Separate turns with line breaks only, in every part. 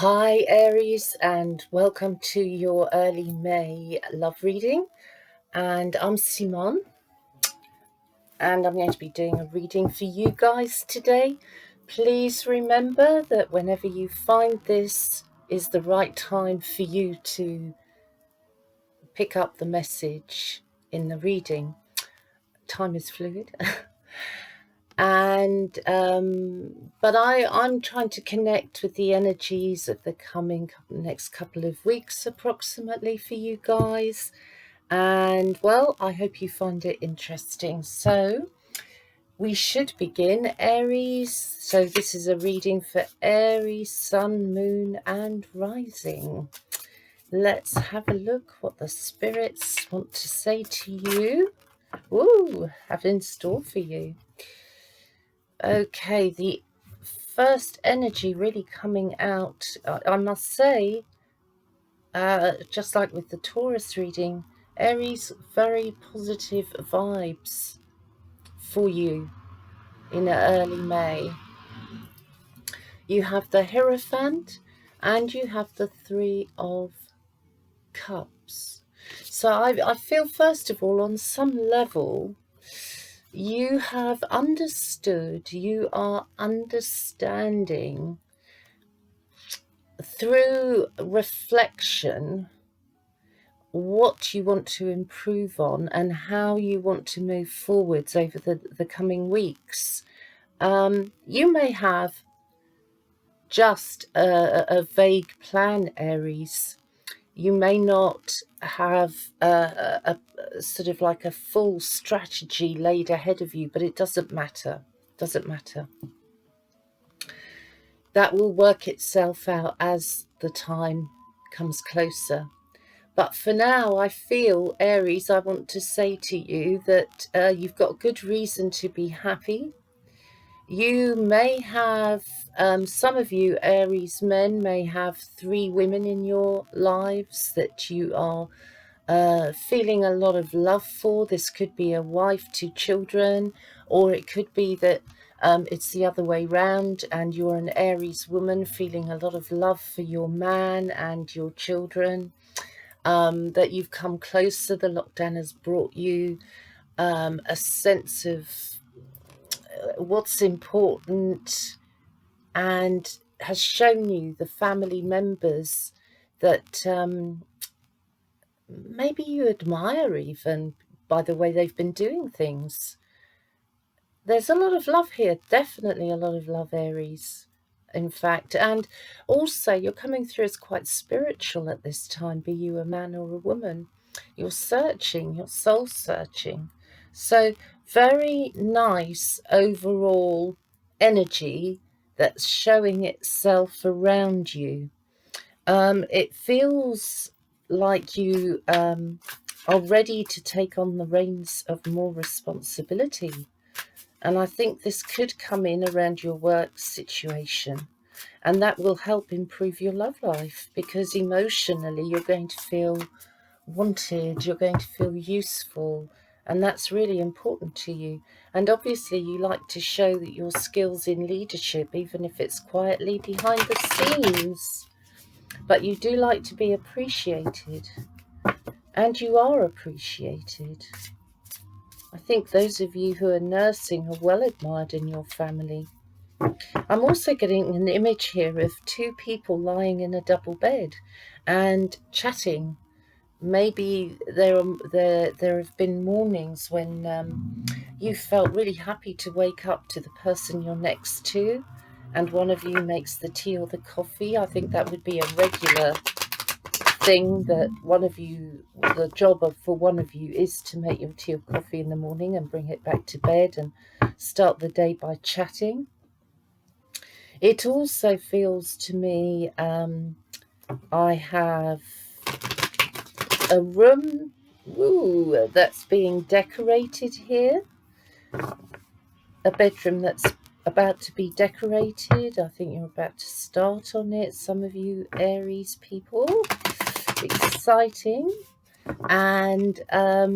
Hi Aries, and welcome to your early May love reading. And I'm Simone, and I'm going to be doing a reading for you guys today. Please remember that whenever you find this is the right time for you to pick up the message in the reading. Time is fluid. And but I'm trying to connect with the energies of the next couple of weeks approximately for you guys, and well, I hope you find it interesting. So we should begin, Aries. So this is a reading for Aries, Sun, Moon and Rising. Let's have a look what the spirits want to say to you. Have in store for you. Okay, the first energy really coming out, I must say, just like with the Taurus reading, Aries, very positive vibes for you in early May. You have the Hierophant and you have the Three of Cups. So I feel, first of all, on some level, you have understood, you are understanding through reflection what you want to improve on and how you want to move forwards over the coming weeks. You may have just a vague plan, Aries. You may not have a sort of like a full strategy laid ahead of you, but it doesn't matter. Doesn't matter. That will work itself out as the time comes closer. But for now, I feel, Aries, I want to say to you that you've got good reason to be happy. You may have, some of you Aries men may have 3 women in your lives that you are feeling a lot of love for. This could be a wife, 2 children, or it could be that it's the other way round and you're an Aries woman feeling a lot of love for your man and your children. That you've come closer. The lockdown has brought you a sense of what's important and has shown you the family members that maybe you admire even by the way they've been doing things. There's a lot of love here, definitely a lot of love, Aries, in fact. And also you're coming through as quite spiritual at this time, be you a man or a woman. You're searching, you're soul searching. So very nice overall energy that's showing itself around you. It feels like you are ready to take on the reins of more responsibility. And I think this could come in around your work situation. And that will help improve your love life, because emotionally you're going to feel wanted, you're going to feel useful, and that's really important to you. And obviously you like to show that your skills in leadership, even if it's quietly behind the scenes. But you do like to be appreciated, and you are appreciated. I think those of you who are nursing are well admired in your family. I'm also getting an image here of 2 people lying in a double bed and chatting. Maybe there have been mornings when you felt really happy to wake up to the person you're next to, and one of you makes the tea or the coffee. I think that would be a regular thing, that one of you, the job for one of you is to make your tea or coffee in the morning and bring it back to bed and start the day by chatting. It also feels to me I have a room that's being decorated here, a bedroom that's about to be decorated. I think you're about to start on it, some of you Aries people. Exciting. And I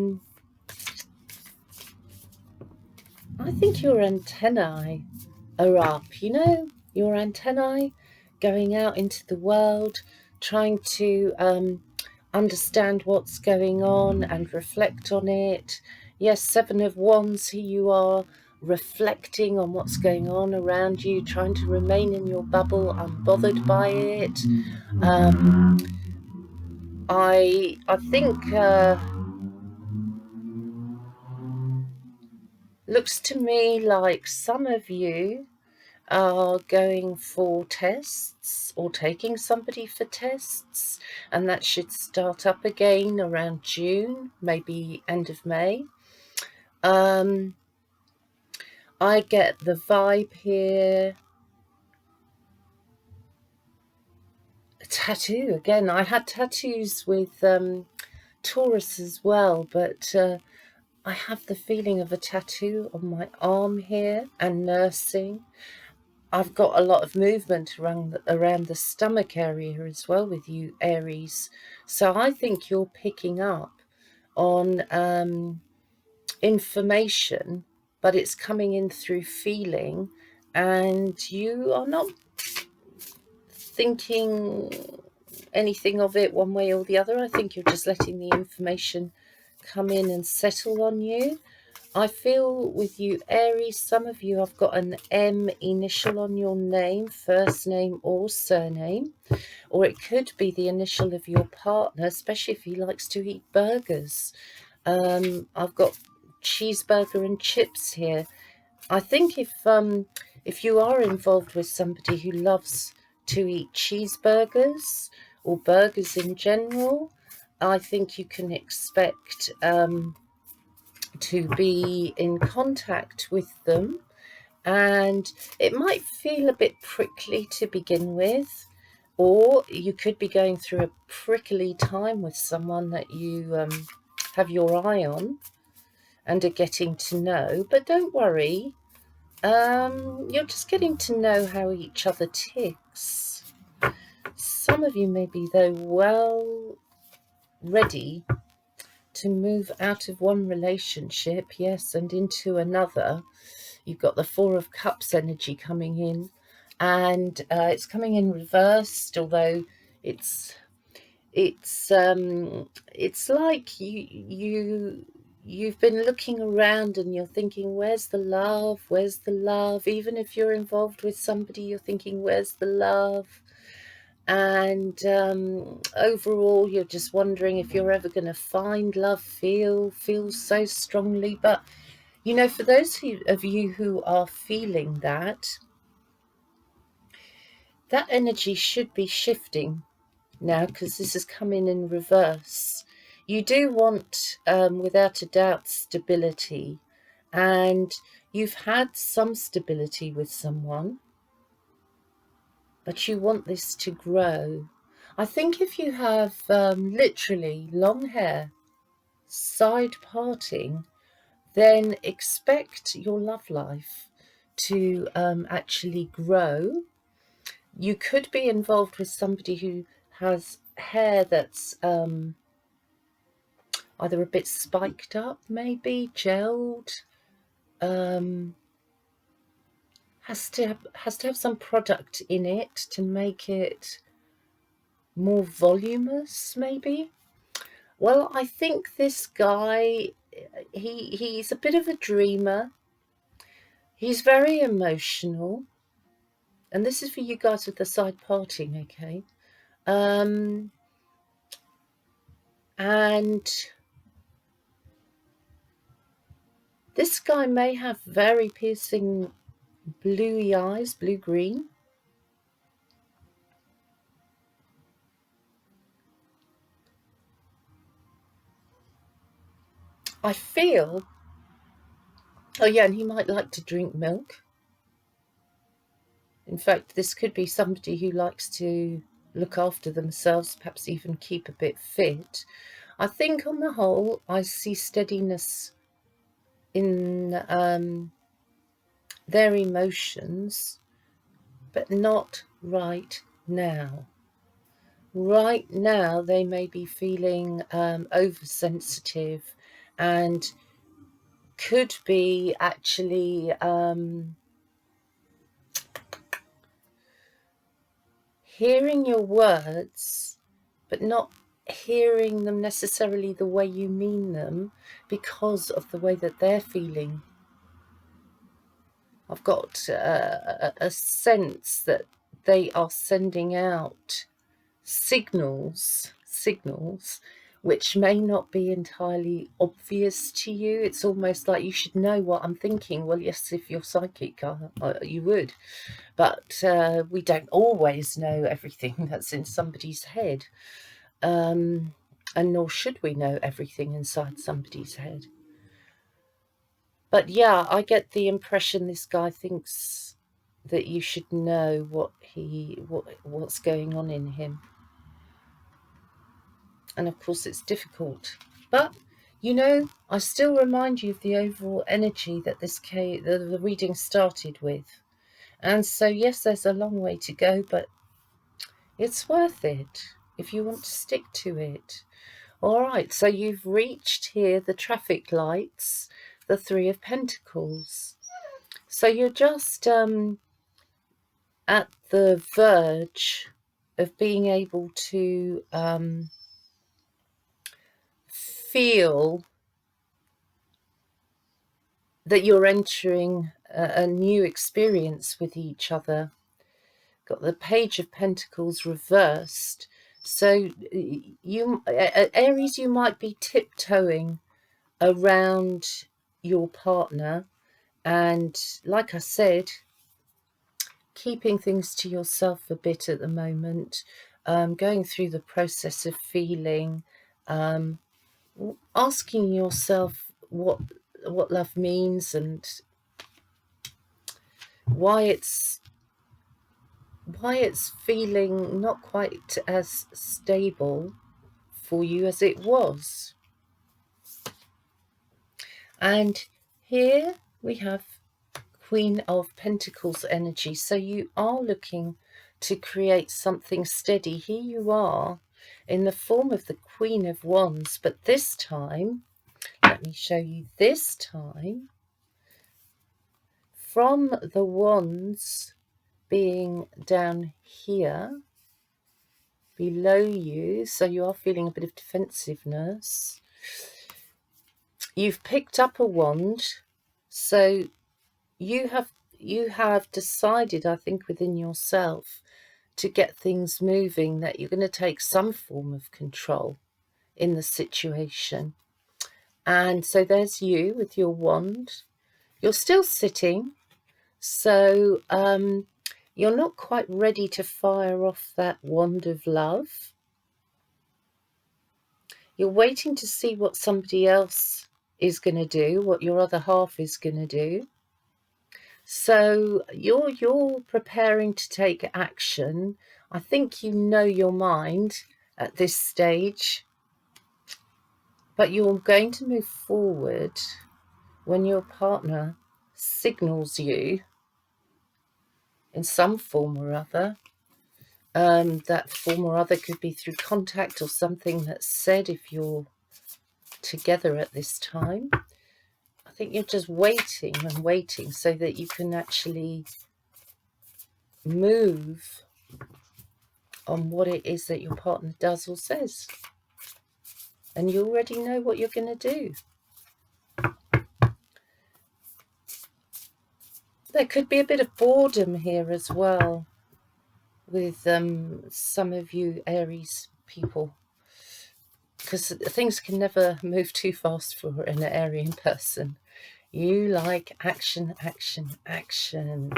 think your antennae are up. You know, your antennae, going out into the world, trying to understand what's going on and reflect on it. Yes, Seven of Wands, here you are, reflecting on what's going on around you, trying to remain in your bubble, unbothered by it. I think looks to me like some of you are going for tests or taking somebody for tests, and that should start up again around June, maybe end of May. I get the vibe here. A tattoo again. I had tattoos with Taurus as well, but I have the feeling of a tattoo on my arm here, and nursing. I've got a lot of movement around the stomach area as well with you, Aries. So I think you're picking up on information, but it's coming in through feeling, and you are not thinking anything of it one way or the other. I think you're just letting the information come in and settle on you. I feel with you, Aries, some of you have got an M initial on your name, first name or surname, or it could be the initial of your partner, especially if he likes to eat burgers. I've got cheeseburger and chips here. I think if you are involved with somebody who loves to eat cheeseburgers or burgers in general, I think you can expect to be in contact with them, and it might feel a bit prickly to begin with, or you could be going through a prickly time with someone that you have your eye on and are getting to know. But don't worry, you're just getting to know how each other ticks. Some of you may be, though, well ready to move out of one relationship, yes, and into another. You've got the Four of Cups energy coming in, and it's coming in reversed, although it's like you've been looking around and you're thinking, where's the love, where's the love? Even if you're involved with somebody, you're thinking, where's the love? And overall you're just wondering if you're ever going to find love, feel so strongly. But you know, for those of you who are feeling that energy should be shifting now, because this is coming in reverse. You do want, without a doubt, stability, and you've had some stability with someone, but you want this to grow. I think if you have literally long hair, side parting, then expect your love life to actually grow. You could be involved with somebody who has hair that's either a bit spiked up, maybe gelled, has to have some product in it to make it more voluminous, maybe. Well, I think this guy, he's a bit of a dreamer. He's very emotional, and this is for you guys with the side parting, okay? And this guy may have very piercing bluey eyes, blue-green. I feel, oh yeah, and he might like to drink milk. In fact, this could be somebody who likes to look after themselves, perhaps even keep a bit fit. I think on the whole, I see steadiness in their emotions, but not right now. Right now, they may be feeling oversensitive, and could be actually hearing your words, but not hearing them necessarily the way you mean them because of the way that they're feeling. I've got a sense that they are sending out signals which may not be entirely obvious to you. It's almost like you should know what I'm thinking. Well, yes, if you're psychic, you would. But we don't always know everything that's in somebody's head. And nor should we know everything inside somebody's head. But yeah, I get the impression this guy thinks that you should know what's going on in him. And of course it's difficult. But, you know, I still remind you of the overall energy that the reading started with. And so, yes, there's a long way to go, but it's worth it if you want to stick to it. All right, so you've reached here the traffic lights, the Three of Pentacles. So you're just at the verge of being able to feel that you're entering a new experience with each other. Got the Page of Pentacles reversed. So you, Aries, you might be tiptoeing around your partner, and like I said, keeping things to yourself a bit at the moment, going through the process of feeling, asking yourself what love means and why it's feeling not quite as stable for you as it was. And here we have Queen of Pentacles energy. So you are looking to create something steady. Here you are in the form of the Queen of Wands, but this time, let me show you, this time, from the wands being down here below you, so you are feeling a bit of defensiveness. You've picked up a wand, so you have decided, I think, within yourself to get things moving, that you're going to take some form of control in the situation. And so there's you with your wand. You're still sitting, so you're not quite ready to fire off that wand of love. You're waiting to see what somebody else is going to do, what your other half is going to do. So you're preparing to take action. I think you know your mind at this stage, but you're going to move forward when your partner signals you in some form or other. That form or other could be through contact or something that's said if you're together at this time. I think you're just waiting and waiting so that you can actually move on what it is that your partner does or says. And you already know what you're going to do. There could be a bit of boredom here as well with some of you Aries people, because things can never move too fast for an Arian person. You like action, action, action.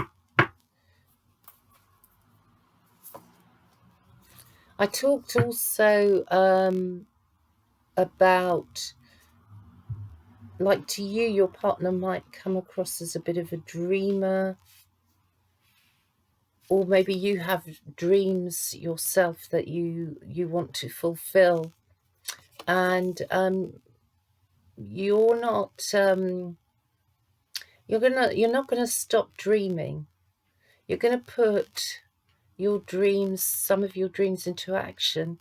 I talked also about, like, to you, your partner might come across as a bit of a dreamer, or maybe you have dreams yourself that you want to fulfill, and you're not gonna stop dreaming. You're gonna put your dreams, some of your dreams, into action.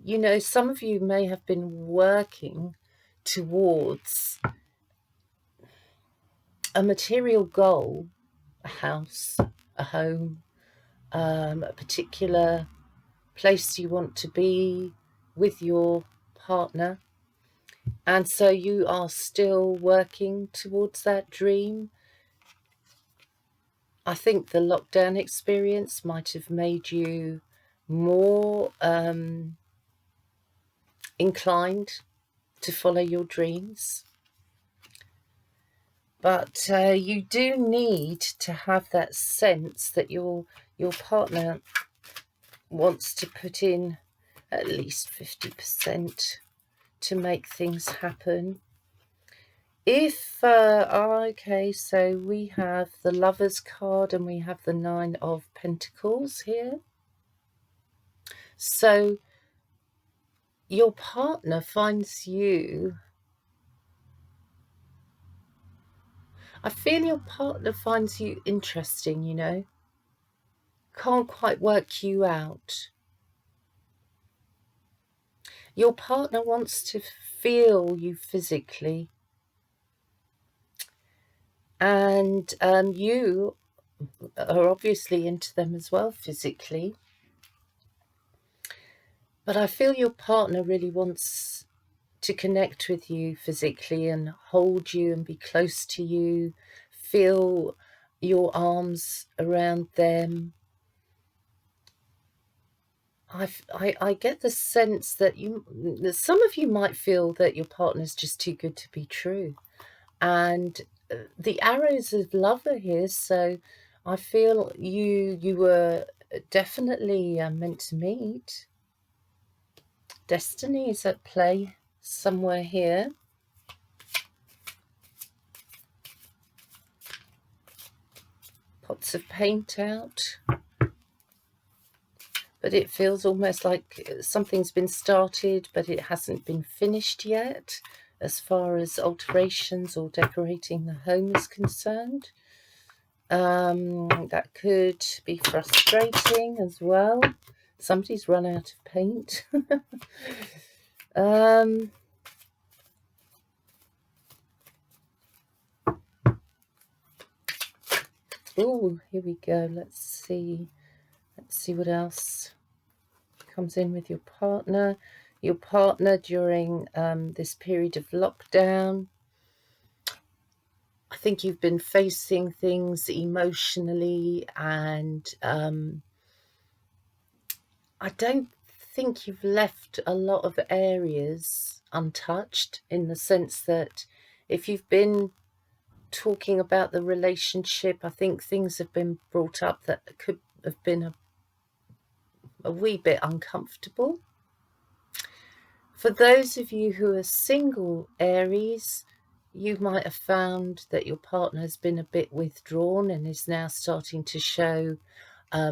You know, some of you may have been working towards a material goal, a house, a home, a particular place you want to be with your partner, and so you are still working towards that dream. I think the lockdown experience might have made you more inclined to follow your dreams. But you do need to have that sense that your partner wants to put in at least 50% to make things happen. If, okay, so we have the Lovers card and we have the 9 of Pentacles here. So your partner finds you, I feel your partner finds you interesting, you know. Can't quite work you out. Your partner wants to feel you physically. And you are obviously into them as well physically. But I feel your partner really wants to connect with you physically and hold you and be close to you, feel your arms around them. I get the sense that some of you might feel that your partner's just too good to be true. And the arrows of love are here, so I feel you were definitely meant to meet. Destiny is at play somewhere here. Pots of paint out. But it feels almost like something's been started, but it hasn't been finished yet, as far as alterations or decorating the home is concerned. That could be frustrating as well. Somebody's run out of paint. Oh, here we go. Let's see what else comes in with your partner. Your partner during this period of lockdown. I think you've been facing things emotionally, and I don't think you've left a lot of areas untouched, in the sense that if you've been talking about the relationship, I think things have been brought up that could have been a wee bit uncomfortable. For those of you who are single, Aries, you might have found that your partner has been a bit withdrawn and is now starting to show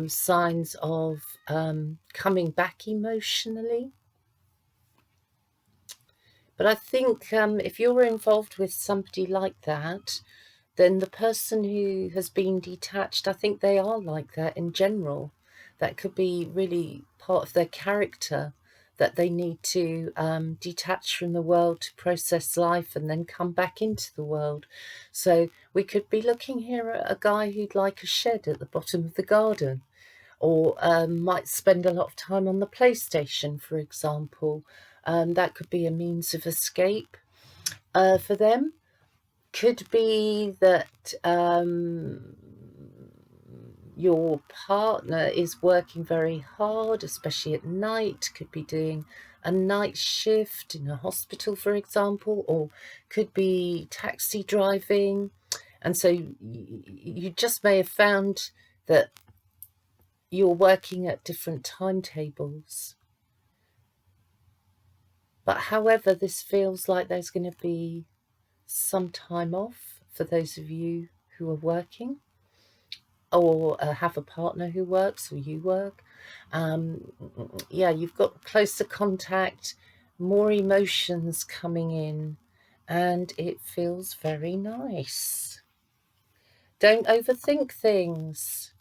signs of coming back emotionally. But I think if you're involved with somebody like that, then the person who has been detached, I think they are like that in general. That could be really part of their character, that they need to detach from the world to process life and then come back into the world. So we could be looking here at a guy who'd like a shed at the bottom of the garden, or might spend a lot of time on the PlayStation, for example. That could be a means of escape for them. Could be that your partner is working very hard, especially at night. Could be doing a night shift in a hospital, for example, or could be taxi driving. And so you just may have found that you're working at different timetables. But however, this feels like there's going to be some time off for those of you who are working, or have a partner who works, or you work. Yeah, you've got closer contact, more emotions coming in, and it feels very nice. Don't overthink things.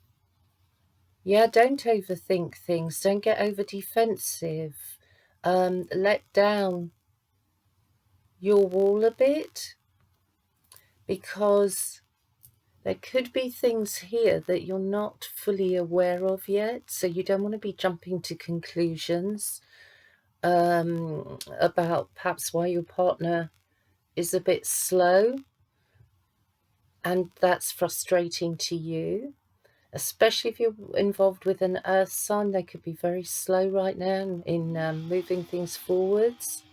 Yeah, don't overthink things. Don't get over defensive. Let down your wall a bit, because There could be things here that you're not fully aware of yet, so you don't want to be jumping to conclusions about perhaps why your partner is a bit slow, and that's frustrating to you, especially if you're involved with an earth sign. They could be very slow right now in moving things forwards.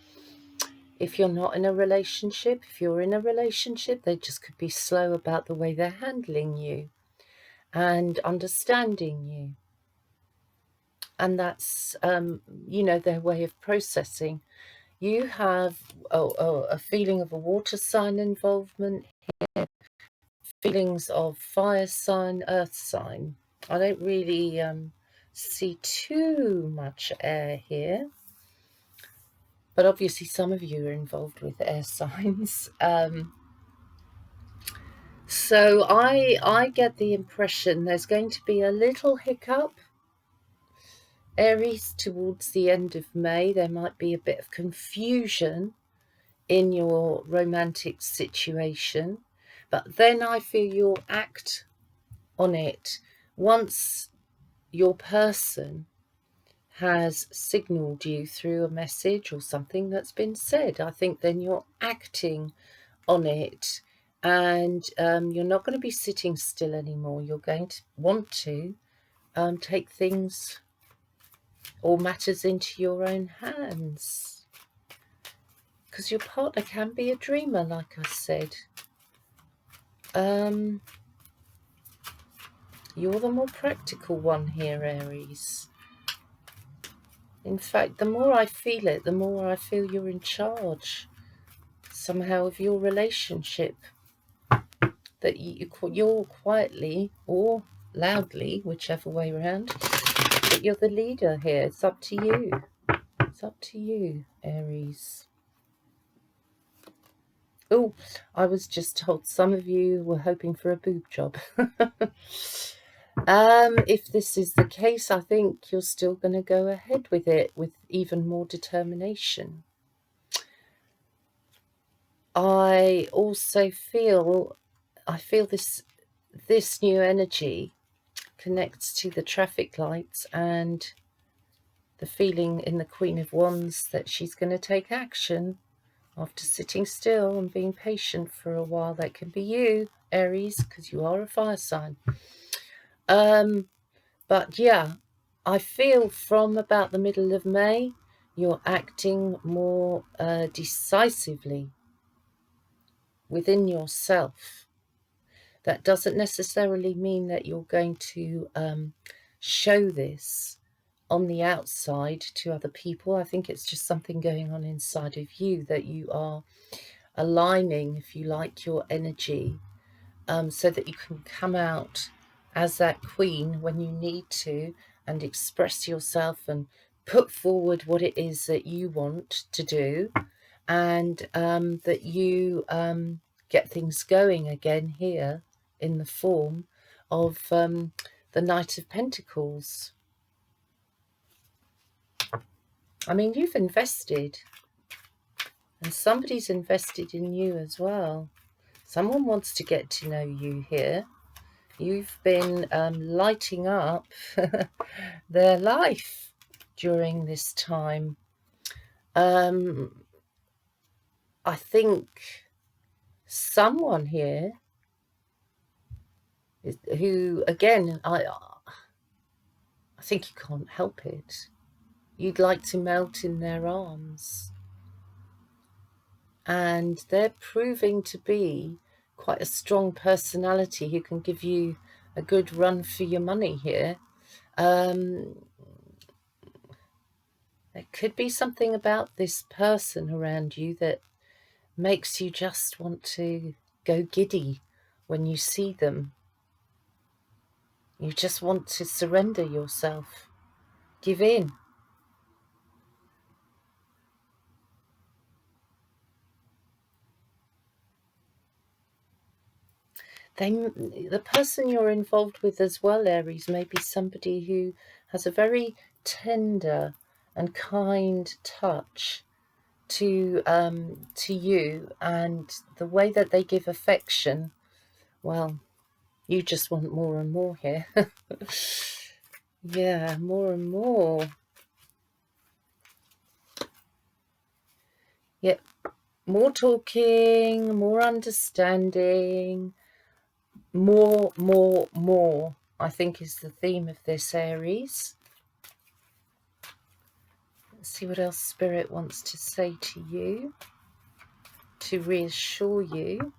If you're not in a relationship, if you're in a relationship, they just could be slow about the way they're handling you and understanding you. And that's, you know, their way of processing. You have a feeling of a water sign involvement here, feelings of fire sign, earth sign. I don't really see too much air here, but obviously some of you are involved with air signs. So I get the impression there's going to be a little hiccup, Aries, towards the end of May. There might be a bit of confusion in your romantic situation, but then I feel you'll act on it once your person has signaled you through a message or something that's been said. I think then you're acting on it, and you're not going to be sitting still anymore. You're going to want to take things or matters into your own hands, because your partner can be a dreamer, like I said. You're the more practical one here, Aries. In fact, the more I feel it, the more I feel you're in charge somehow of your relationship. That you're quietly or loudly, whichever way around, that you're the leader here. It's up to you. It's up to you, Aries. Oh, I was just told some of you were hoping for a boob job. If this is the case, I think you're still going to go ahead with it with even more determination. I also feel this new energy connects to the traffic lights and the feeling in the Queen of Wands that she's going to take action after sitting still and being patient for a while. That can be you, Aries, because you are a fire sign. But yeah, I feel from about the middle of May, you're acting more decisively within yourself. That doesn't necessarily mean that you're going to show this on the outside to other people. I think it's just something going on inside of you, that you are aligning, if you like, your energy so that you can come out as that queen when you need to and express yourself and put forward what it is that you want to do, and that you get things going again here in the form of the Knight of Pentacles. I mean, you've invested, and somebody's invested in you as well. Someone wants to get to know you here. You've been lighting up their life during this time. I think someone here who, again, I think you can't help it. You'd like to melt in their arms. And they're proving to be quite a strong personality who can give you a good run for your money here. There could be something about this person around you that makes you just want to go giddy when you see them. You just want to surrender yourself, give in. The person you're involved with as well, Aries, may be somebody who has a very tender and kind touch to you, and the way that they give affection, well, You just want more and more here. Yeah, more and more. Yep, more talking, more understanding, more, I think is the theme of this, Aries. Let's see what else Spirit wants to say to you, to reassure you.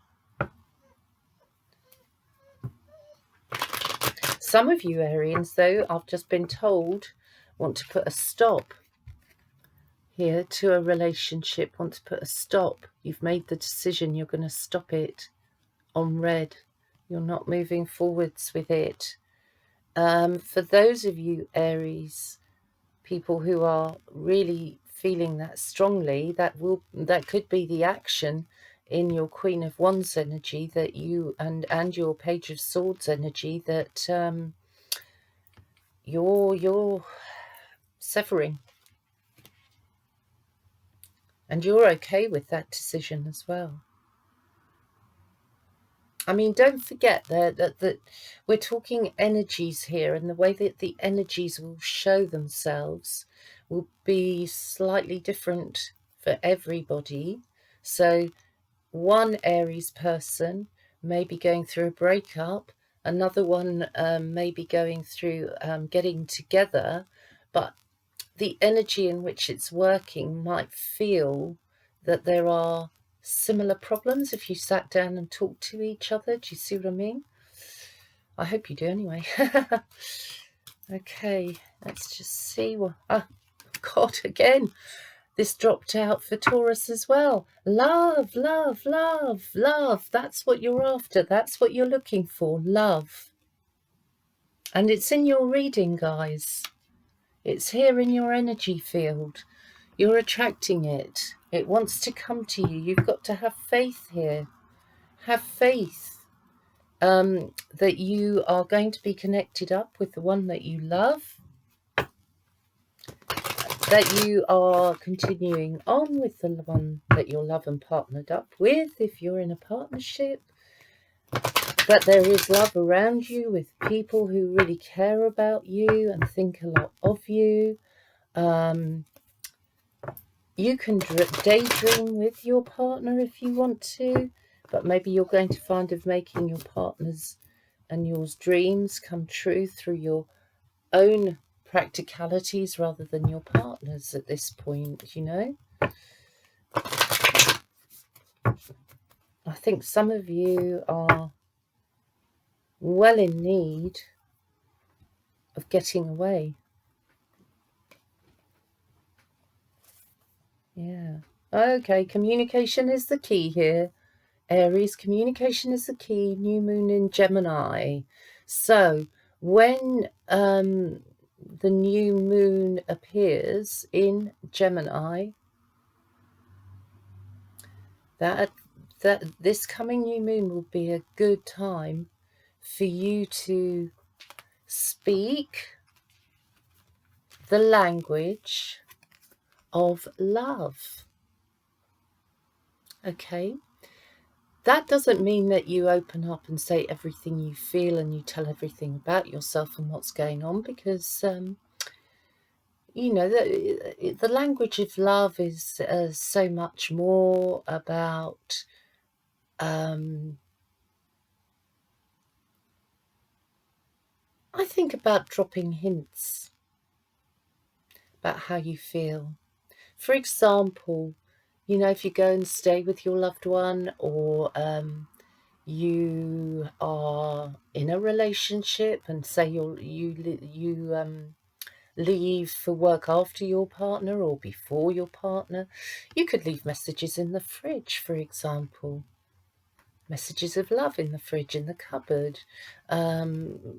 Some of you Arians, though, I've just been told, want to put a stop here to a relationship, want to put a stop. You've made the decision, you're going to stop it on red. You're not moving forwards with it. For those of you Aries, people who are really feeling that strongly, that could be the action in your Queen of Wands energy that you and your Page of Swords energy that you're severing, and you're okay with that decision as well. I mean, don't forget that we're talking energies here, and the way that the energies will show themselves will be slightly different for everybody. So one Aries person may be going through a breakup, another one may be going through getting together, but the energy in which it's working might feel that there are similar problems if you sat down and talked to each other. Do you see what I mean? I hope you do anyway. Okay, let's just see what... Oh, God, again. This dropped out for Taurus as well. Love, love, love, love. That's what you're after. That's what you're looking for. Love. And it's in your reading, guys. It's here in your energy field. You're attracting it. It wants to come to you. You've got to have faith here. Have faith that you are going to be connected up with the one that you love, that you are continuing on with the one that you're love and partnered up with if you're in a partnership, that there is love around you with people who really care about you and think a lot of you. You can daydream with your partner if you want to, but maybe you're going to find of making your partner's and yours dreams come true through your own practicalities rather than your partner's at this point, you know. I think some of you are well in need of getting away. Yeah. Okay, communication is the key here. Aries, communication is the key. New moon in Gemini. So when the new moon appears in Gemini, that this coming new moon will be a good time for you to speak the language of love. Okay, that doesn't mean that you open up and say everything you feel and you tell everything about yourself and what's going on, because you know, the language of love is so much more about I think about dropping hints about how you feel. For example, you know, if you go and stay with your loved one, or you are in a relationship and say you leave for work after your partner or before your partner, you could leave messages in the fridge, for example. Messages of love in the fridge, in the cupboard, in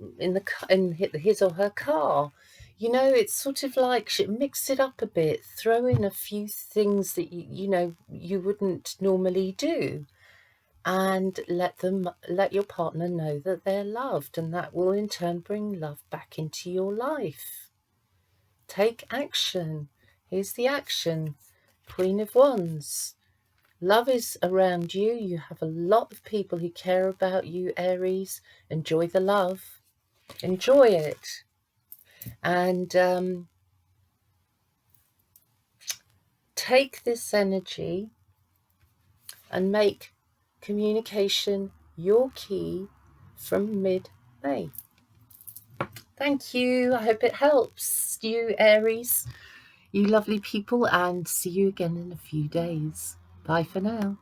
his or her car. You know, it's sort of like mix it up a bit, throw in a few things that you know you wouldn't normally do, and let your partner know that they're loved, and that will in turn bring love back into your life. Take action. Here's the action. Queen of Wands. Love is around you. You have a lot of people who care about you, Aries. Enjoy the love. Enjoy it. And take this energy and make communication your key from mid-May. Thank you. I hope it helps you, Aries, you lovely people, and see you again in a few days. Bye for now.